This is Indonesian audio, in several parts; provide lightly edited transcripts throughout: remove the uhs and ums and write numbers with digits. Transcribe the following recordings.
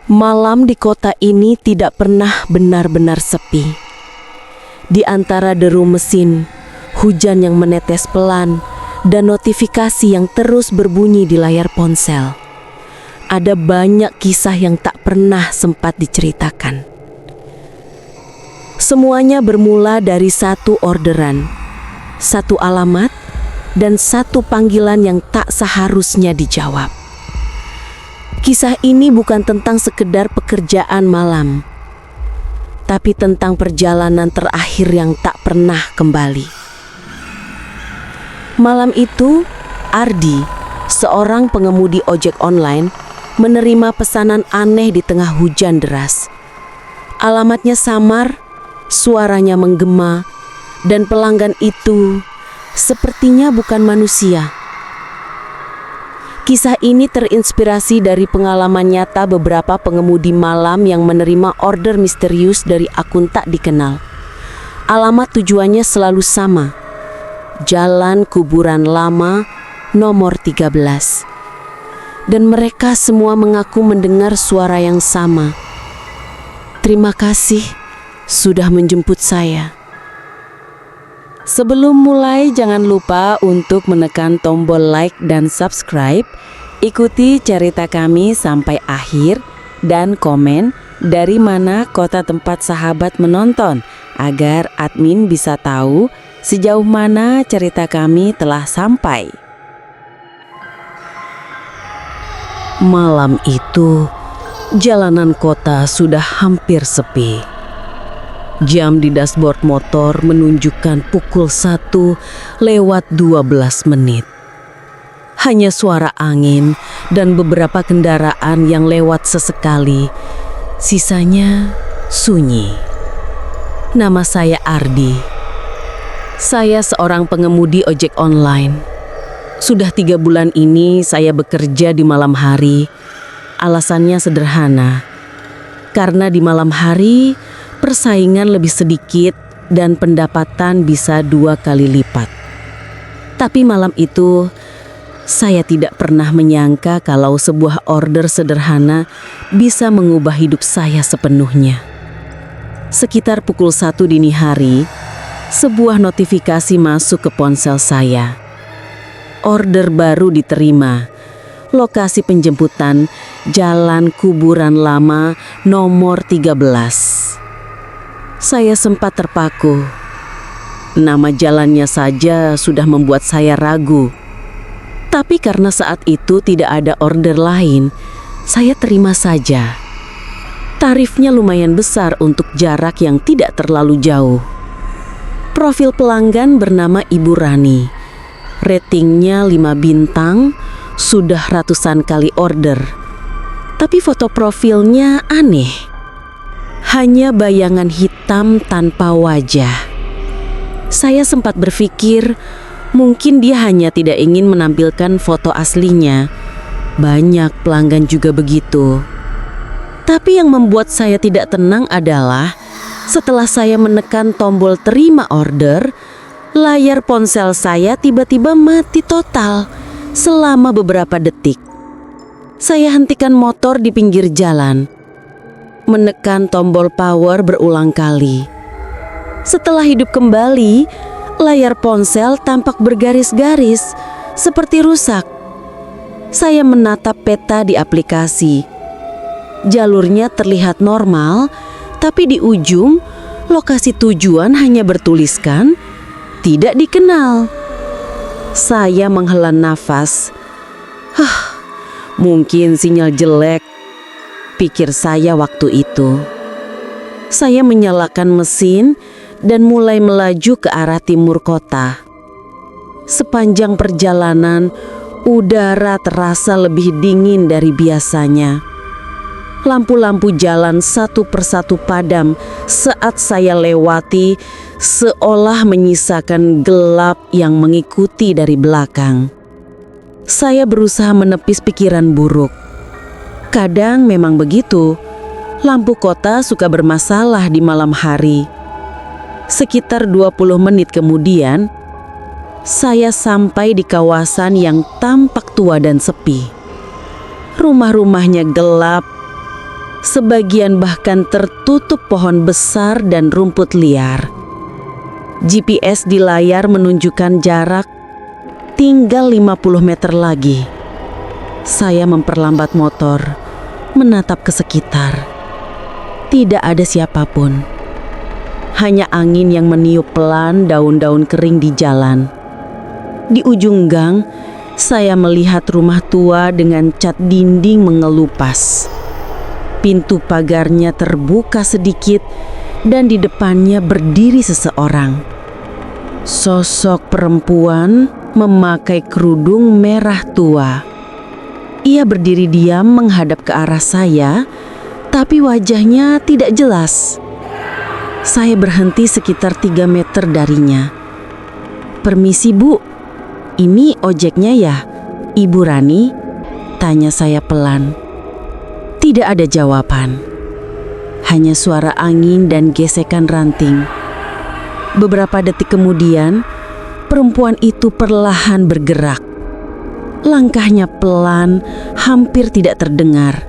Malam di kota ini tidak pernah benar-benar sepi. Di antara deru mesin, hujan yang menetes pelan, dan notifikasi yang terus berbunyi di layar ponsel, ada banyak kisah yang tak pernah sempat diceritakan. Semuanya bermula dari satu orderan, satu alamat, dan satu panggilan yang tak seharusnya dijawab. Kisah ini bukan tentang sekedar pekerjaan malam, tapi tentang perjalanan terakhir yang tak pernah kembali. Malam itu, Ardi, seorang pengemudi ojek online, menerima pesanan aneh di tengah hujan deras. Alamatnya samar, suaranya menggema, dan pelanggan itu sepertinya bukan manusia. Kisah ini terinspirasi dari pengalaman nyata beberapa pengemudi malam yang menerima order misterius dari akun tak dikenal. Alamat tujuannya selalu sama, Jalan Kuburan Lama nomor 13. Dan mereka semua mengaku mendengar suara yang sama. Terima kasih sudah menjemput saya. Sebelum mulai, jangan lupa untuk menekan tombol like dan subscribe. Ikuti cerita kami sampai akhir dan komen dari mana kota tempat sahabat menonton agar admin bisa tahu sejauh mana cerita kami telah sampai. Malam itu, jalanan kota sudah hampir sepi. Jam di dashboard motor menunjukkan pukul 1:12 menit. Hanya suara angin dan beberapa kendaraan yang lewat sesekali. Sisanya sunyi. Nama saya Ardi. Saya seorang pengemudi ojek online. Sudah 3 bulan ini saya bekerja di malam hari. Alasannya sederhana. Karena di malam hari persaingan lebih sedikit dan pendapatan bisa 2 kali lipat. Tapi malam itu, saya tidak pernah menyangka kalau sebuah order sederhana bisa mengubah hidup saya sepenuhnya. Sekitar pukul 1 dini hari, sebuah notifikasi masuk ke ponsel saya. Order baru diterima. Lokasi penjemputan Jalan Kuburan Lama nomor 13. Saya sempat terpaku. Nama jalannya saja sudah membuat saya ragu. Tapi karena saat itu tidak ada order lain, saya terima saja. Tarifnya lumayan besar untuk jarak yang tidak terlalu jauh. Profil pelanggan bernama Ibu Rani. Ratingnya 5 bintang, sudah ratusan kali order. Tapi foto profilnya aneh. Hanya bayangan hitam tanpa wajah. Saya sempat berpikir, mungkin dia hanya tidak ingin menampilkan foto aslinya. Banyak pelanggan juga begitu. Tapi yang membuat saya tidak tenang adalah setelah saya menekan tombol terima order, layar ponsel saya tiba-tiba mati total selama beberapa detik. Saya hentikan motor di pinggir jalan, menekan tombol power berulang kali. Setelah hidup kembali, layar ponsel tampak bergaris-garis seperti rusak. Saya menatap peta di aplikasi. Jalurnya terlihat normal, tapi di ujung lokasi tujuan hanya bertuliskan tidak dikenal. Saya menghela nafas. Mungkin sinyal jelek, pikir saya waktu itu. Saya menyalakan mesin dan mulai melaju ke arah timur kota. Sepanjang perjalanan, udara terasa lebih dingin dari biasanya. Lampu-lampu jalan satu persatu padam saat saya lewati, seolah menyisakan gelap yang mengikuti dari belakang. Saya berusaha menepis pikiran buruk. Kadang memang begitu, lampu kota suka bermasalah di malam hari. Sekitar 20 menit kemudian, saya sampai di kawasan yang tampak tua dan sepi. Rumah-rumahnya gelap, Sebagian bahkan tertutup pohon besar dan rumput liar. GPS di layar menunjukkan jarak tinggal 50 meter lagi. Saya memperlambat motor, menatap ke sekitar. Tidak ada siapapun. Hanya angin yang meniup pelan daun-daun kering di jalan. Di ujung gang, saya melihat rumah tua dengan cat dinding mengelupas. Pintu pagarnya terbuka sedikit dan di depannya berdiri seseorang. Sosok perempuan memakai kerudung merah tua. Ia berdiri diam menghadap ke arah saya, tapi wajahnya tidak jelas. Saya berhenti sekitar 3 meter darinya. "Permisi Bu, ini ojeknya ya, Ibu Rani?" tanya saya pelan. Tidak ada jawaban. Hanya suara angin dan gesekan ranting. Beberapa detik kemudian, perempuan itu perlahan bergerak. Langkahnya pelan, hampir tidak terdengar.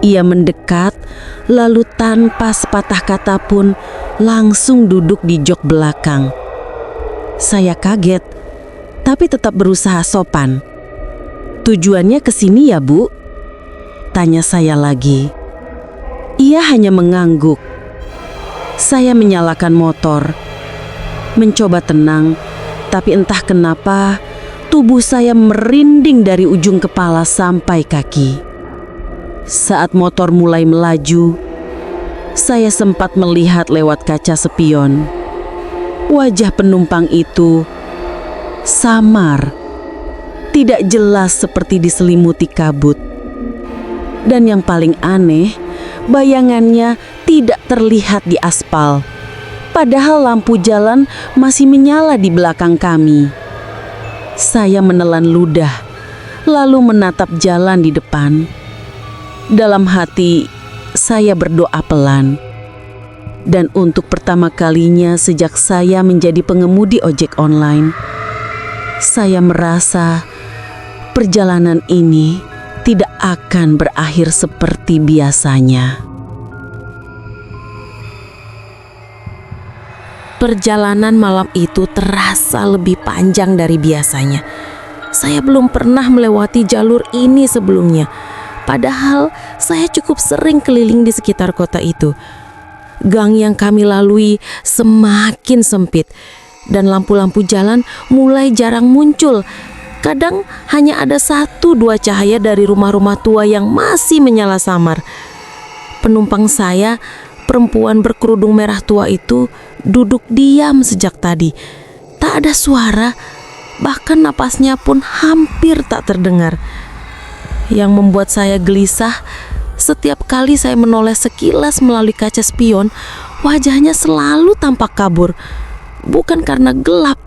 Ia mendekat, lalu tanpa sepatah kata pun langsung duduk di jok belakang. Saya kaget, tapi tetap berusaha sopan. "Tujuannya ke sini ya, Bu?" tanya saya lagi. Ia hanya mengangguk. Saya menyalakan motor, mencoba tenang, tapi entah kenapa tubuh saya merinding dari ujung kepala sampai kaki. Saat motor mulai melaju, saya sempat melihat lewat kaca spion. Wajah penumpang itu samar, tidak jelas seperti diselimuti kabut. Dan yang paling aneh, bayangannya tidak terlihat di aspal, padahal lampu jalan masih menyala di belakang kami. Saya menelan ludah, lalu menatap jalan di depan. Dalam hati, saya berdoa pelan. Dan untuk pertama kalinya sejak saya menjadi pengemudi ojek online, saya merasa perjalanan ini tidak akan berakhir seperti biasanya. Perjalanan malam itu terasa lebih panjang dari biasanya. Saya belum pernah melewati jalur ini sebelumnya. Padahal saya cukup sering keliling di sekitar kota itu. Gang yang kami lalui semakin sempit dan lampu-lampu jalan mulai jarang muncul. Kadang hanya ada 1-2 cahaya dari rumah-rumah tua yang masih menyala samar. Penumpang saya, perempuan berkerudung merah tua itu, duduk diam sejak tadi. Tak ada suara, bahkan napasnya pun hampir tak terdengar. Yang membuat saya gelisah, setiap kali saya menoleh sekilas melalui kaca spion, wajahnya selalu tampak kabur. Bukan karena gelap,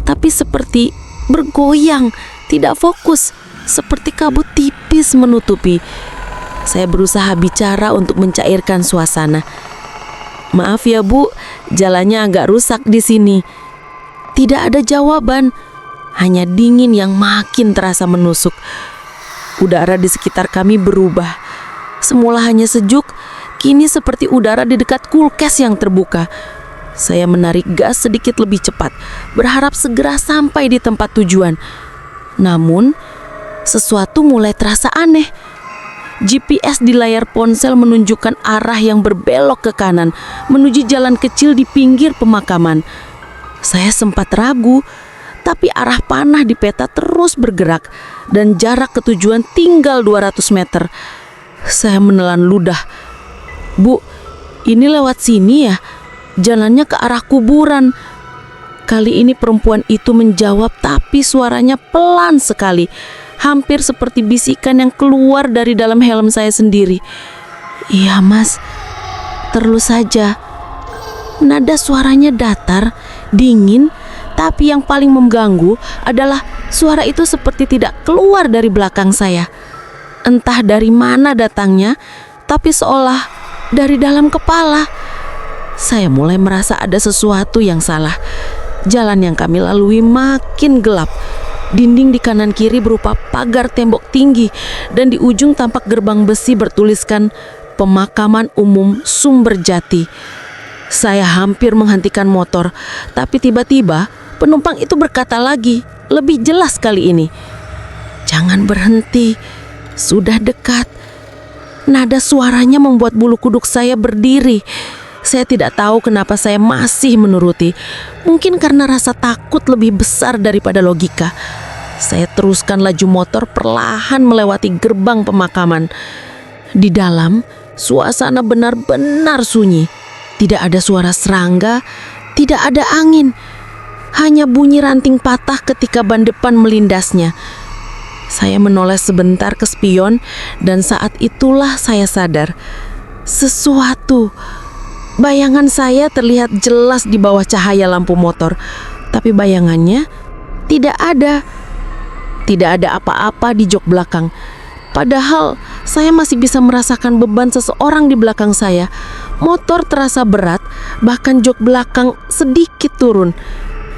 tapi seperti bergoyang, tidak fokus, seperti kabut tipis menutupi. Saya berusaha bicara untuk mencairkan suasana. "Maaf ya Bu, jalannya agak rusak di sini." Tidak ada jawaban, hanya dingin yang makin terasa menusuk. Udara di sekitar kami berubah. Semula hanya sejuk, kini seperti udara di dekat kulkas yang terbuka. Saya menarik gas sedikit lebih cepat, berharap segera sampai di tempat tujuan. Namun, sesuatu mulai terasa aneh. GPS di layar ponsel menunjukkan arah yang berbelok ke kanan, menuju jalan kecil di pinggir pemakaman. Saya sempat ragu, tapi arah panah di peta terus bergerak dan jarak ke tujuan tinggal 200 meter. Saya menelan ludah. "Bu, ini lewat sini ya? Jalannya ke arah kuburan." Kali ini perempuan itu menjawab, tapi suaranya pelan sekali, hampir seperti bisikan yang keluar dari dalam helm saya sendiri. "Iya Mas, terus saja." Nada suaranya datar, dingin, tapi yang paling mengganggu adalah suara itu seperti tidak keluar dari belakang saya. Entah dari mana datangnya, tapi seolah dari dalam kepala. Saya mulai merasa ada sesuatu yang salah. Jalan yang kami lalui makin gelap. Dinding di kanan kiri berupa pagar tembok tinggi, dan di ujung tampak gerbang besi bertuliskan Pemakaman Umum Sumberjati. Saya hampir menghentikan motor, tapi tiba-tiba penumpang itu berkata lagi, lebih jelas kali ini, "Jangan berhenti, sudah dekat." Nada suaranya membuat bulu kuduk saya berdiri. Saya tidak tahu kenapa saya masih menuruti. Mungkin karena rasa takut lebih besar daripada logika. Saya teruskan laju motor perlahan melewati gerbang pemakaman. Di dalam, suasana benar-benar sunyi. Tidak ada suara serangga, tidak ada angin. Hanya bunyi ranting patah ketika ban depan melindasnya. Saya menoleh sebentar ke spion dan saat itulah saya sadar. Bayangan saya terlihat jelas di bawah cahaya lampu motor. Tapi bayangannya tidak ada. Tidak ada apa-apa di jok belakang. Padahal saya masih bisa merasakan beban seseorang di belakang saya. Motor terasa berat, bahkan jok belakang sedikit turun.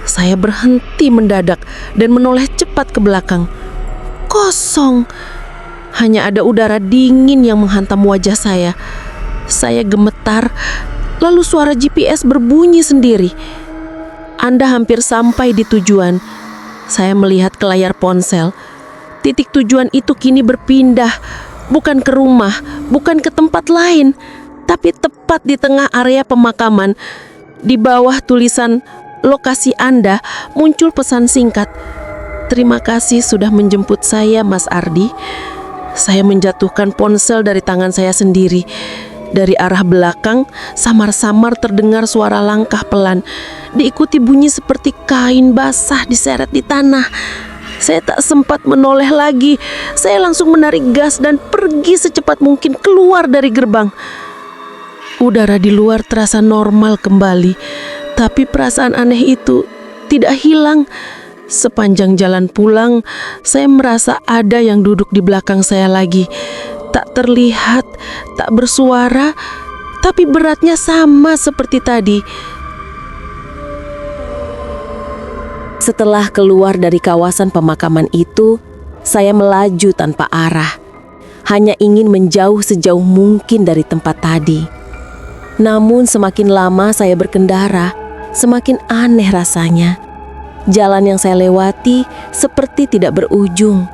Saya berhenti mendadak dan menoleh cepat ke belakang. Kosong. Hanya ada udara dingin yang menghantam wajah saya. Saya gemetar, lalu suara GPS berbunyi sendiri. Anda hampir sampai di tujuan. Saya melihat ke layar ponsel. Titik tujuan itu kini berpindah, bukan ke rumah, bukan ke tempat lain, tapi tepat di tengah area pemakaman. Di bawah tulisan lokasi Anda muncul pesan singkat, "Terima kasih sudah menjemput saya, Mas Ardi." Saya menjatuhkan ponsel dari tangan saya sendiri. Dari arah belakang, samar-samar terdengar suara langkah pelan, diikuti bunyi seperti kain basah diseret di tanah. Saya tak sempat menoleh lagi. Saya langsung menarik gas dan pergi secepat mungkin keluar dari gerbang. Udara di luar terasa normal kembali, tapi perasaan aneh itu tidak hilang. Sepanjang jalan pulang, saya merasa ada yang duduk di belakang saya lagi. Tak terlihat, tak bersuara, tapi beratnya sama seperti tadi. Setelah keluar dari kawasan pemakaman itu, saya melaju tanpa arah. Hanya ingin menjauh sejauh mungkin dari tempat tadi. Namun semakin lama saya berkendara, semakin aneh rasanya. Jalan yang saya lewati seperti tidak berujung.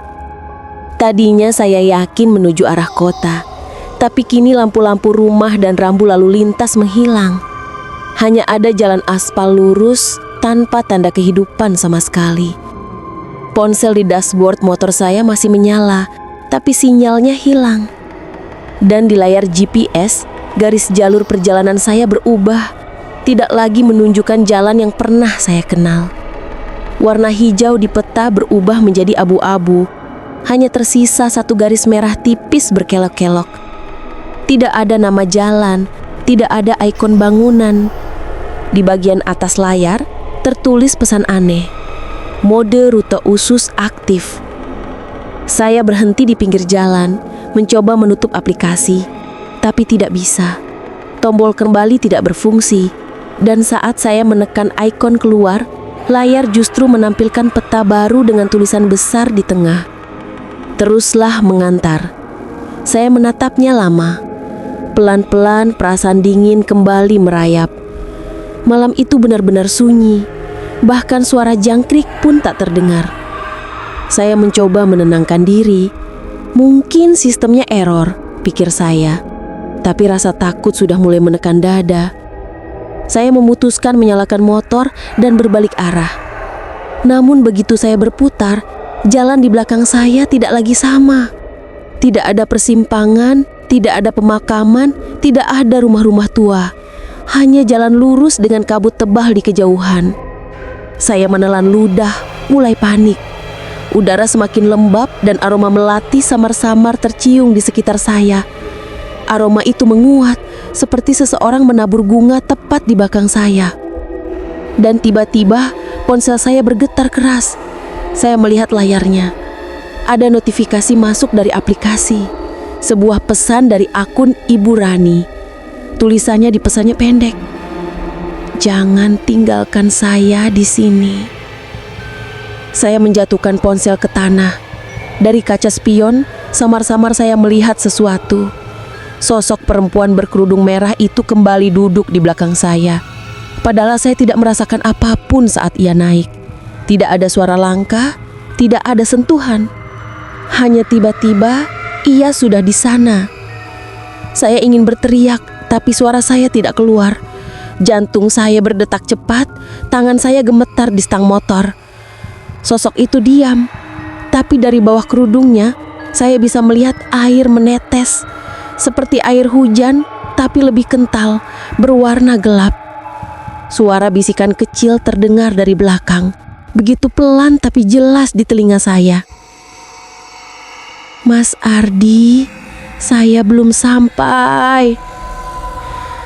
Tadinya saya yakin menuju arah kota, tapi kini lampu-lampu rumah dan rambu lalu lintas menghilang. Hanya ada jalan aspal lurus tanpa tanda kehidupan sama sekali. Ponsel di dashboard motor saya masih menyala, tapi sinyalnya hilang. Dan di layar GPS, garis jalur perjalanan saya berubah, tidak lagi menunjukkan jalan yang pernah saya kenal. Warna hijau di peta berubah menjadi abu-abu. Hanya tersisa satu garis merah tipis berkelok-kelok. Tidak ada nama jalan, tidak ada ikon bangunan. Di bagian atas layar tertulis pesan aneh, "Mode rute usus aktif." Saya berhenti di pinggir jalan, mencoba menutup aplikasi, tapi tidak bisa. Tombol kembali tidak berfungsi, dan saat saya menekan ikon keluar, layar justru menampilkan peta baru dengan tulisan besar di tengah. Teruslah mengantar. Saya menatapnya lama. Pelan-pelan perasaan dingin kembali merayap. Malam itu benar-benar sunyi. Bahkan suara jangkrik pun tak terdengar. Saya mencoba menenangkan diri. Mungkin sistemnya error, pikir saya. Tapi rasa takut sudah mulai menekan dada. Saya memutuskan menyalakan motor dan berbalik arah. Namun begitu saya berputar, jalan di belakang saya tidak lagi sama. Tidak ada persimpangan, tidak ada pemakaman, tidak ada rumah-rumah tua. Hanya jalan lurus dengan kabut tebal di kejauhan. Saya menelan ludah, mulai panik. Udara semakin lembab dan aroma melati samar-samar tercium di sekitar saya. Aroma itu menguat, seperti seseorang menabur bunga tepat di belakang saya. Dan tiba-tiba ponsel saya bergetar keras. Saya melihat layarnya. Ada notifikasi masuk dari aplikasi. Sebuah pesan dari akun Ibu Rani. Tulisannya di pesannya pendek. "Jangan tinggalkan saya di sini." Saya menjatuhkan ponsel ke tanah. Dari kaca spion, samar-samar saya melihat sesuatu. Sosok perempuan berkerudung merah itu kembali duduk di belakang saya. Padahal saya tidak merasakan apapun saat ia naik. Tidak ada suara langkah, tidak ada sentuhan. Hanya tiba-tiba ia sudah di sana. Saya ingin berteriak, tapi suara saya tidak keluar. Jantung saya berdetak cepat, tangan saya gemetar di stang motor. Sosok itu diam, tapi dari bawah kerudungnya saya bisa melihat air menetes. Seperti air hujan, tapi lebih kental, berwarna gelap. Suara bisikan kecil terdengar dari belakang, begitu pelan tapi jelas di telinga saya. "Mas Ardi, saya belum sampai."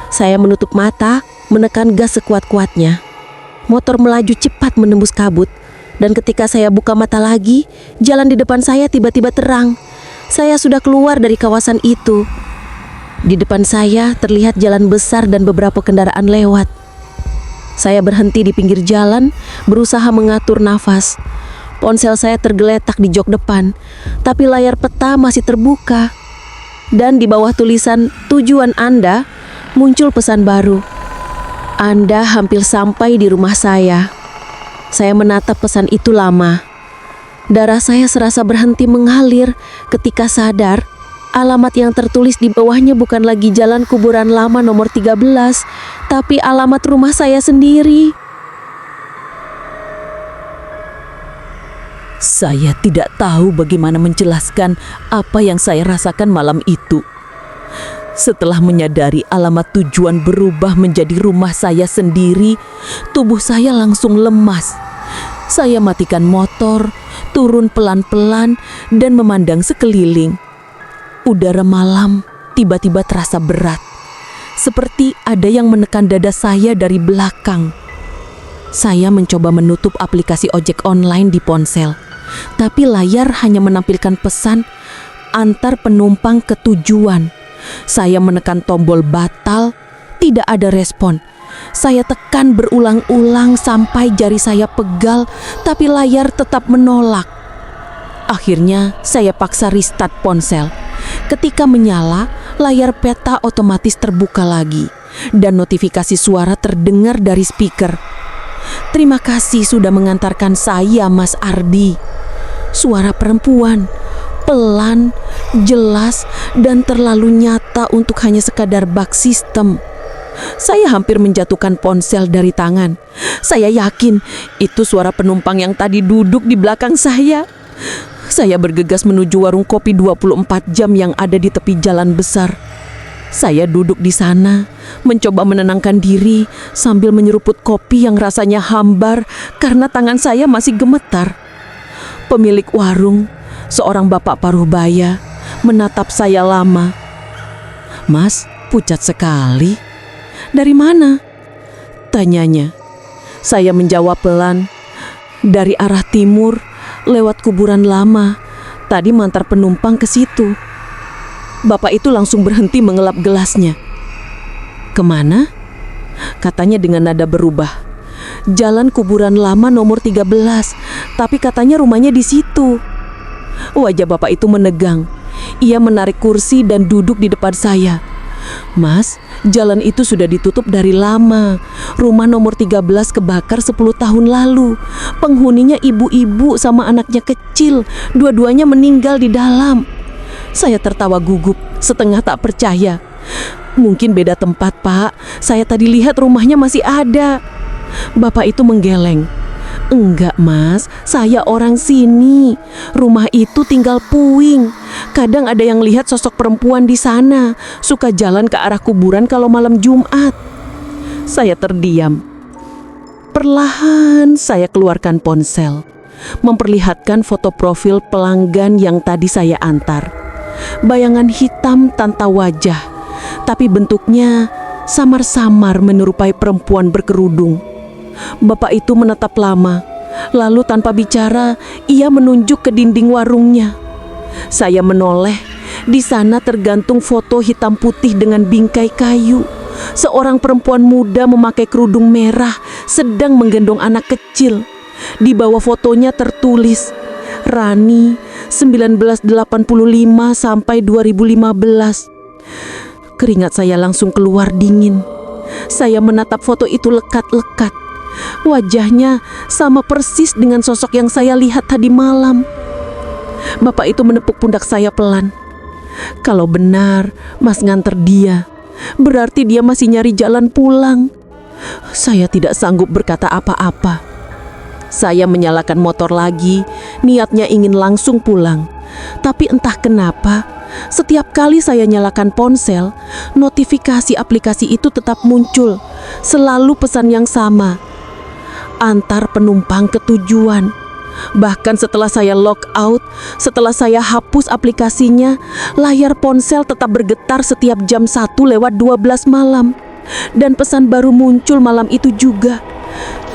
Saya menutup mata, menekan gas sekuat-kuatnya. Motor melaju cepat menembus kabut, dan ketika saya buka mata lagi, jalan di depan saya tiba-tiba terang. Saya sudah keluar dari kawasan itu. Di depan saya terlihat jalan besar dan beberapa kendaraan lewat. Saya berhenti di pinggir jalan, berusaha mengatur nafas. Ponsel saya tergeletak di jok depan, tapi layar peta masih terbuka. Dan di bawah tulisan "Tujuan Anda" muncul pesan baru. "Anda hampir sampai di rumah saya." Saya menatap pesan itu lama. Darah saya serasa berhenti mengalir ketika sadar alamat yang tertulis di bawahnya bukan lagi Jalan Kuburan Lama nomor 13, tapi alamat rumah saya sendiri. Saya tidak tahu bagaimana menjelaskan apa yang saya rasakan malam itu. Setelah menyadari alamat tujuan berubah menjadi rumah saya sendiri, tubuh saya langsung lemas. Saya matikan motor, turun pelan-pelan dan memandang sekeliling. Udara malam tiba-tiba terasa berat, seperti ada yang menekan dada saya dari belakang. Saya mencoba menutup aplikasi ojek online di ponsel, tapi layar hanya menampilkan pesan antar penumpang ke tujuan. Saya menekan tombol batal, tidak ada respon. Saya tekan berulang-ulang sampai jari saya pegal, tapi layar tetap menolak. Akhirnya saya paksa restart ponsel. Ketika menyala, layar peta otomatis terbuka lagi dan notifikasi suara terdengar dari speaker. "Terima kasih sudah mengantarkan saya, Mas Ardi." Suara perempuan, pelan, jelas, dan terlalu nyata untuk hanya sekadar bug sistem. Saya hampir menjatuhkan ponsel dari tangan. Saya yakin itu suara penumpang yang tadi duduk di belakang saya. Saya bergegas menuju warung kopi 24 jam yang ada di tepi jalan besar. Saya duduk di sana, mencoba menenangkan diri sambil menyeruput kopi yang rasanya hambar karena tangan saya masih gemetar. Pemilik warung, seorang bapak paruh baya, menatap saya lama. "Mas, pucat sekali. Dari mana?" tanyanya. Saya menjawab pelan, "Dari arah timur, lewat kuburan lama. Tadi mantar penumpang ke situ." Bapak itu langsung berhenti mengelap gelasnya. "Kemana?" katanya dengan nada berubah. "Jalan Kuburan Lama nomor 13, tapi katanya rumahnya di situ." Wajah bapak itu menegang. Ia menarik kursi dan duduk di depan saya. "Mas, jalan itu sudah ditutup dari lama. Rumah nomor 13 kebakar 10 tahun lalu. Penghuninya ibu-ibu sama anaknya kecil. Dua-duanya meninggal di dalam." Saya tertawa gugup, setengah tak percaya. "Mungkin beda tempat, Pak. Saya tadi lihat rumahnya masih ada." Bapak itu menggeleng. "Enggak, Mas, saya orang sini. Rumah itu tinggal puing. Kadang ada yang lihat sosok perempuan di sana, suka jalan ke arah kuburan kalau malam Jumat." Saya terdiam. Perlahan saya keluarkan ponsel, memperlihatkan foto profil pelanggan yang tadi saya antar. Bayangan hitam tanpa wajah, tapi bentuknya samar-samar menyerupai perempuan berkerudung. Bapak itu menatap lama, lalu tanpa bicara, ia menunjuk ke dinding warungnya. Saya menoleh. Di sana tergantung foto hitam putih dengan bingkai kayu. Seorang perempuan muda memakai kerudung merah sedang menggendong anak kecil. Di bawah fotonya tertulis Rani 1985 sampai 2015. Keringat saya langsung keluar dingin. Saya menatap foto itu lekat-lekat. Wajahnya sama persis dengan sosok yang saya lihat tadi malam. Bapak itu menepuk pundak saya pelan. Kalau benar Mas nganter dia, berarti dia masih nyari jalan pulang. Saya tidak sanggup berkata apa-apa. Saya menyalakan motor lagi, niatnya ingin langsung pulang. Tapi entah kenapa, setiap kali saya nyalakan ponsel, notifikasi aplikasi itu tetap muncul. Selalu pesan yang sama. Antar penumpang ke tujuan. Bahkan setelah saya log out, setelah saya hapus aplikasinya, layar ponsel tetap bergetar setiap jam 1:12 malam. Dan pesan baru muncul malam itu juga.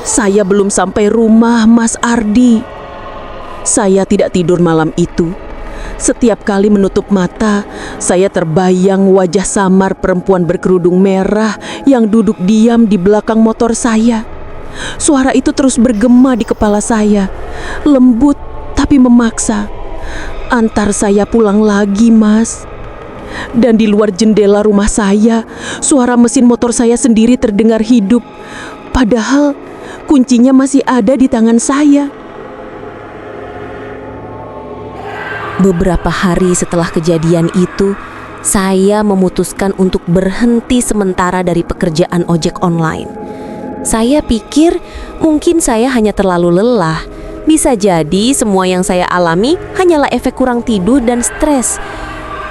Saya belum sampai rumah, Mas Ardi. Saya tidak tidur malam itu. Setiap kali menutup mata, saya terbayang wajah samar perempuan berkerudung merah yang duduk diam di belakang motor saya. Suara itu terus bergema di kepala saya, lembut tapi memaksa. Antar saya pulang lagi, Mas. Dan di luar jendela rumah saya, suara mesin motor saya sendiri terdengar hidup. Padahal kuncinya masih ada di tangan saya. Beberapa hari setelah kejadian itu, saya memutuskan untuk berhenti sementara dari pekerjaan ojek online. Saya pikir mungkin saya hanya terlalu lelah. Bisa jadi semua yang saya alami hanyalah efek kurang tidur dan stres.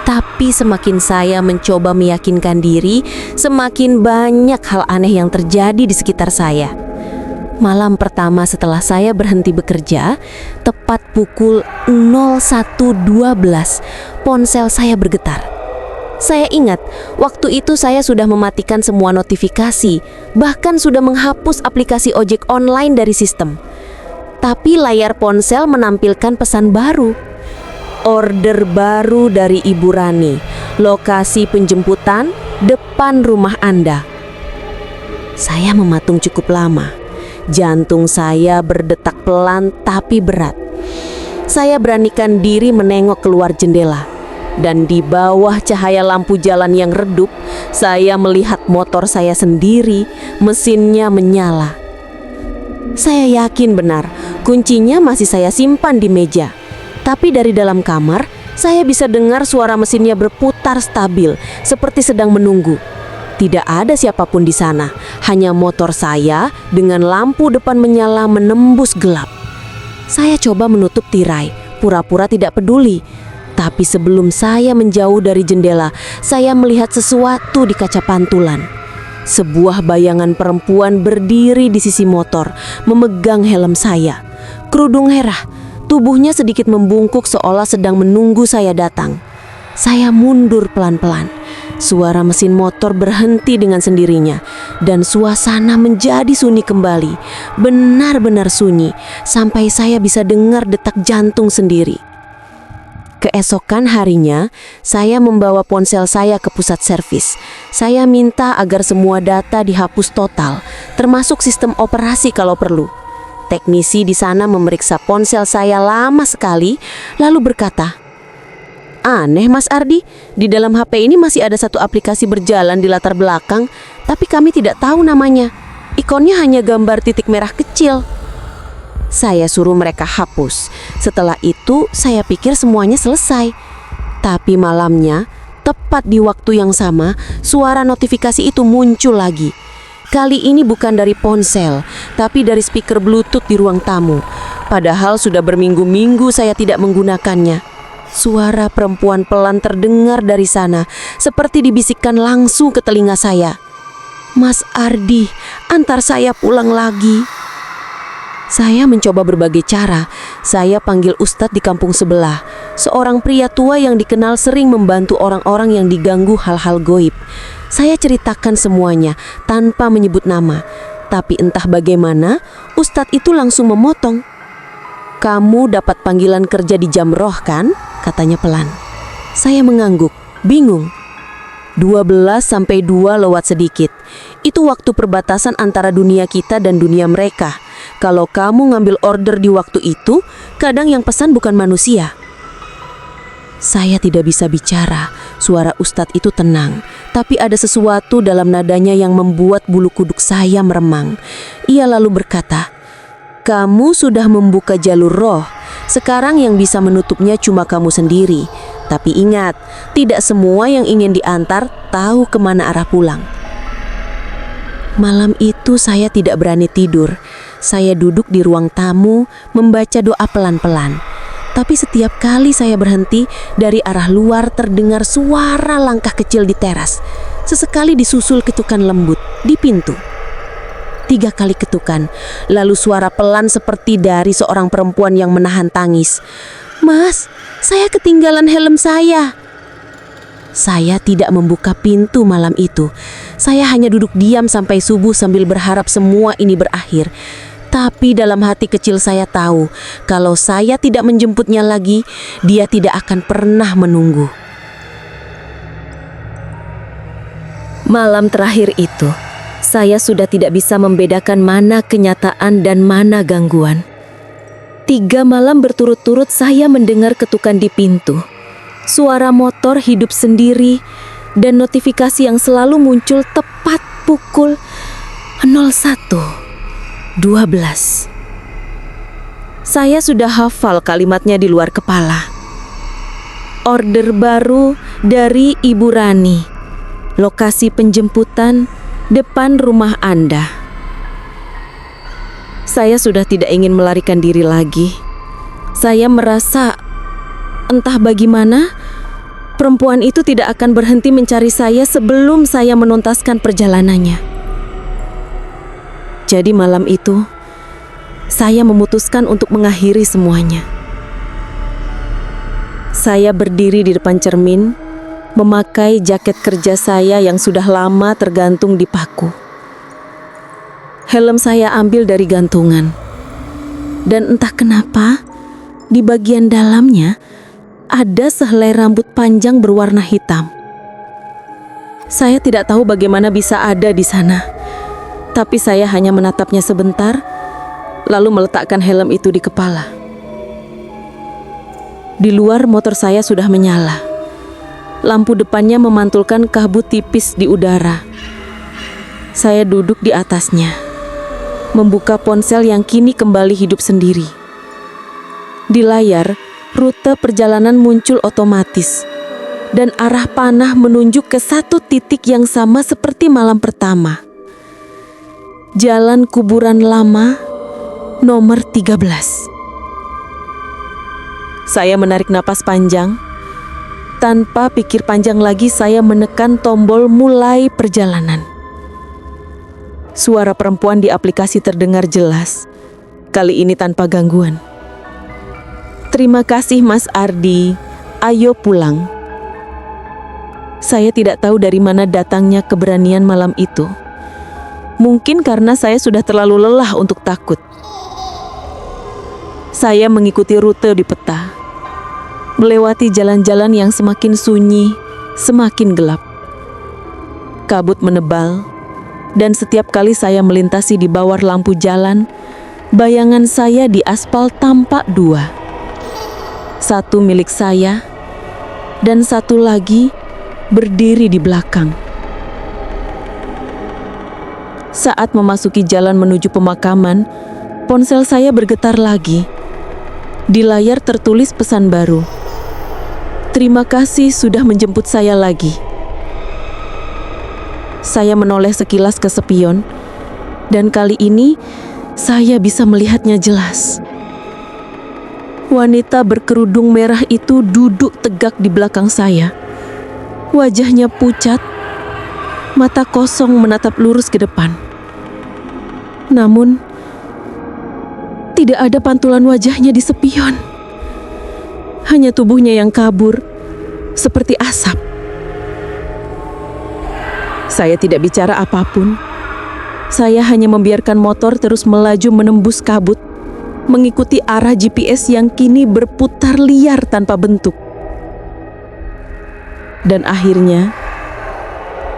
Tapi semakin saya mencoba meyakinkan diri, semakin banyak hal aneh yang terjadi di sekitar saya. Malam pertama setelah saya berhenti bekerja, tepat pukul 01.12, ponsel saya bergetar. Saya ingat, waktu itu saya sudah mematikan semua notifikasi, bahkan sudah menghapus aplikasi ojek online dari sistem. Tapi layar ponsel menampilkan pesan baru. Order baru dari Ibu Rani, lokasi penjemputan depan rumah Anda. Saya mematung cukup lama. Jantung saya berdetak pelan tapi berat. Saya beranikan diri menengok keluar jendela. Dan di bawah cahaya lampu jalan yang redup, saya melihat motor saya sendiri, mesinnya menyala. Saya yakin benar, kuncinya masih saya simpan di meja. Tapi dari dalam kamar, saya bisa dengar suara mesinnya berputar stabil, seperti sedang menunggu. Tidak ada siapapun di sana, hanya motor saya dengan lampu depan menyala menembus gelap. Saya coba menutup tirai, pura-pura tidak peduli. Tapi sebelum saya menjauh dari jendela, saya melihat sesuatu di kaca pantulan. Sebuah bayangan perempuan berdiri di sisi motor, memegang helm saya. Kerudung merah, tubuhnya sedikit membungkuk seolah sedang menunggu saya datang. Saya mundur pelan-pelan. Suara mesin motor berhenti dengan sendirinya, dan suasana menjadi sunyi kembali. Benar-benar sunyi, sampai saya bisa dengar detak jantung sendiri. Keesokan harinya, saya membawa ponsel saya ke pusat servis. Saya minta agar semua data dihapus total, termasuk sistem operasi kalau perlu. Teknisi di sana memeriksa ponsel saya lama sekali, lalu berkata, "Aneh Mas Ardi, di dalam HP ini masih ada satu aplikasi berjalan di latar belakang, tapi kami tidak tahu namanya. Ikonnya hanya gambar titik merah kecil." Saya suruh mereka hapus. Setelah itu saya pikir semuanya selesai. Tapi malamnya, tepat di waktu yang sama, suara notifikasi itu muncul lagi. Kali ini bukan dari ponsel, tapi dari speaker Bluetooth di ruang tamu. Padahal sudah berminggu-minggu saya tidak menggunakannya. Suara perempuan pelan terdengar dari sana, seperti dibisikkan langsung ke telinga saya. "Mas Ardi, antar saya pulang lagi." Saya mencoba berbagai cara. Saya panggil ustadz di kampung sebelah, seorang pria tua yang dikenal sering membantu orang-orang yang diganggu hal-hal goib. Saya ceritakan semuanya tanpa menyebut nama. Tapi entah bagaimana, ustadz itu langsung memotong. "Kamu dapat panggilan kerja di Jamroh kan?" katanya pelan. Saya mengangguk, bingung. 12-2 lewat sedikit. Itu waktu perbatasan antara dunia kita dan dunia mereka. Kalau kamu ngambil order di waktu itu, kadang yang pesan bukan manusia. Saya tidak bisa bicara. Suara Ustadz itu tenang, tapi ada sesuatu dalam nadanya yang membuat bulu kuduk saya meremang. Ia lalu berkata, "Kamu sudah membuka jalur roh. Sekarang yang bisa menutupnya cuma kamu sendiri. Tapi ingat, tidak semua yang ingin diantar tahu kemana arah pulang." Malam itu saya tidak berani tidur. Saya duduk di ruang tamu membaca doa pelan-pelan. Tapi setiap kali saya berhenti, dari arah luar terdengar suara langkah kecil di teras. Sesekali disusul ketukan lembut di pintu. 3 kali ketukan, lalu suara pelan seperti dari seorang perempuan yang menahan tangis. "Mas, saya ketinggalan helm saya." Saya tidak membuka pintu malam itu. Saya hanya duduk diam sampai subuh sambil berharap semua ini berakhir. Tapi dalam hati kecil saya tahu, kalau saya tidak menjemputnya lagi, dia tidak akan pernah menunggu. Malam terakhir itu, saya sudah tidak bisa membedakan mana kenyataan dan mana gangguan. 3 malam berturut-turut saya mendengar ketukan di pintu, suara motor hidup sendiri, dan notifikasi yang selalu muncul tepat pukul 01.12. Saya sudah hafal kalimatnya di luar kepala. Order baru dari Ibu Rani. Lokasi penjemputan depan rumah Anda. Saya sudah tidak ingin melarikan diri lagi. Saya merasa entah bagaimana perempuan itu tidak akan berhenti mencari saya sebelum saya menuntaskan perjalanannya. Jadi malam itu, saya memutuskan untuk mengakhiri semuanya. Saya berdiri di depan cermin, memakai jaket kerja saya yang sudah lama tergantung di paku. Helm saya ambil dari gantungan. Dan entah kenapa, di bagian dalamnya ada sehelai rambut panjang berwarna hitam. Saya tidak tahu bagaimana bisa ada di sana. Tapi saya hanya menatapnya sebentar, lalu meletakkan helm itu di kepala. Di luar motor saya sudah menyala. Lampu depannya memantulkan kabut tipis di udara. Saya duduk di atasnya, membuka ponsel yang kini kembali hidup sendiri. Di layar, rute perjalanan muncul otomatis, dan arah panah menunjuk ke satu titik yang sama seperti malam pertama. Jalan Kuburan Lama, nomor 13. Saya menarik napas panjang. Tanpa pikir panjang lagi, saya menekan tombol mulai perjalanan. Suara perempuan di aplikasi terdengar jelas, kali ini tanpa gangguan. "Terima kasih Mas Ardi, ayo pulang." Saya tidak tahu dari mana datangnya keberanian malam itu. Mungkin karena saya sudah terlalu lelah untuk takut. Saya mengikuti rute di peta, melewati jalan-jalan yang semakin sunyi, semakin gelap. Kabut menebal, dan setiap kali saya melintasi di bawah lampu jalan, bayangan saya di aspal tampak 2. Satu milik saya, dan satu lagi berdiri di belakang. Saat memasuki jalan menuju pemakaman, ponsel saya bergetar lagi. Di layar tertulis pesan baru. "Terima kasih sudah menjemput saya lagi." Saya menoleh sekilas ke spion, dan kali ini saya bisa melihatnya jelas. Wanita berkerudung merah itu duduk tegak di belakang saya. Wajahnya pucat, mata kosong menatap lurus ke depan. Namun, tidak ada pantulan wajahnya di spion. Hanya tubuhnya yang kabur, seperti asap. Saya tidak bicara apapun. Saya hanya membiarkan motor terus melaju menembus kabut, mengikuti arah GPS yang kini berputar liar tanpa bentuk. Dan akhirnya,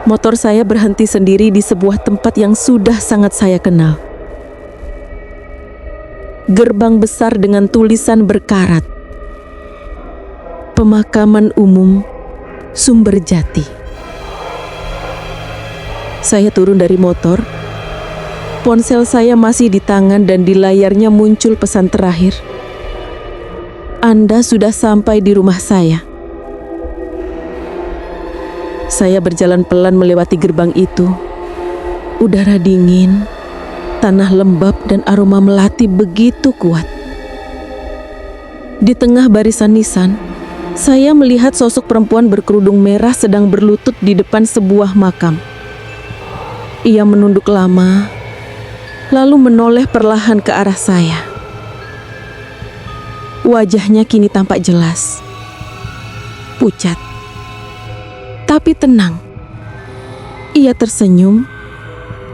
motor saya berhenti sendiri di sebuah tempat yang sudah sangat saya kenal. Gerbang besar dengan tulisan berkarat. Pemakaman Umum Sumberjati. Saya turun dari motor. Ponsel saya masih di tangan dan di layarnya muncul pesan terakhir. Anda sudah sampai di rumah saya. Saya berjalan pelan melewati gerbang itu. Udara dingin, tanah lembab dan aroma melati begitu kuat. Di tengah barisan nisan, saya melihat sosok perempuan berkerudung merah sedang berlutut di depan sebuah makam. Ia menunduk lama, lalu menoleh perlahan ke arah saya. Wajahnya kini tampak jelas, pucat, tapi tenang. Ia tersenyum,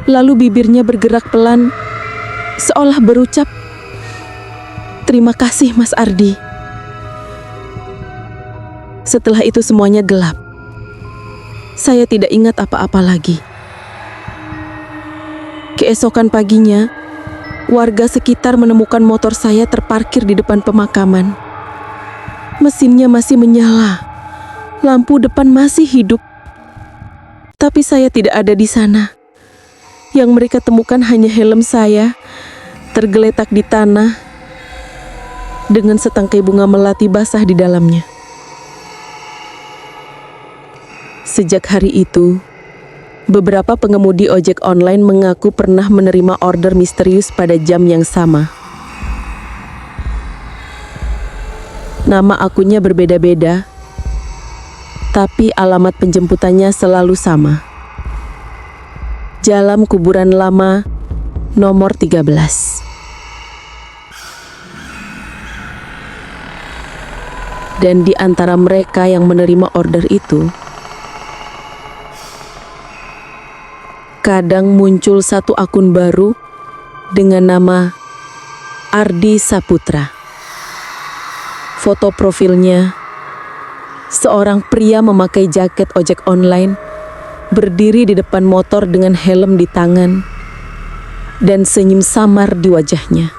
lalu bibirnya bergerak pelan, seolah berucap, "Terima kasih, Mas Ardi." Setelah itu semuanya gelap. Saya tidak ingat apa-apa lagi. Keesokan paginya, warga sekitar menemukan motor saya terparkir di depan pemakaman. Mesinnya masih menyala, lampu depan masih hidup. Tapi saya tidak ada di sana. Yang mereka temukan hanya helm saya, tergeletak di tanah, dengan setangkai bunga melati basah di dalamnya. Sejak hari itu, beberapa pengemudi ojek online mengaku pernah menerima order misterius pada jam yang sama. Nama akunnya berbeda-beda, tapi alamat penjemputannya selalu sama. Jalan Kuburan Lama, nomor 13. Dan di antara mereka yang menerima order itu, kadang muncul satu akun baru dengan nama Ardi Saputra. Foto profilnya, seorang pria memakai jaket ojek online, berdiri di depan motor dengan helm di tangan, dan senyum samar di wajahnya.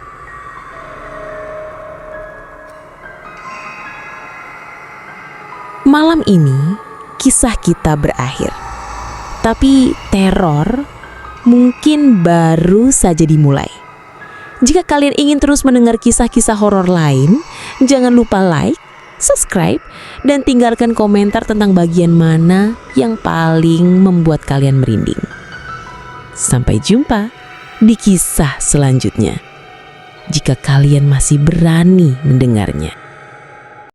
Malam ini, kisah kita berakhir. Tapi teror mungkin baru saja dimulai. Jika kalian ingin terus mendengar kisah-kisah horor lain, jangan lupa like, subscribe, dan tinggalkan komentar tentang bagian mana yang paling membuat kalian merinding. Sampai jumpa di kisah selanjutnya. Jika kalian masih berani mendengarnya.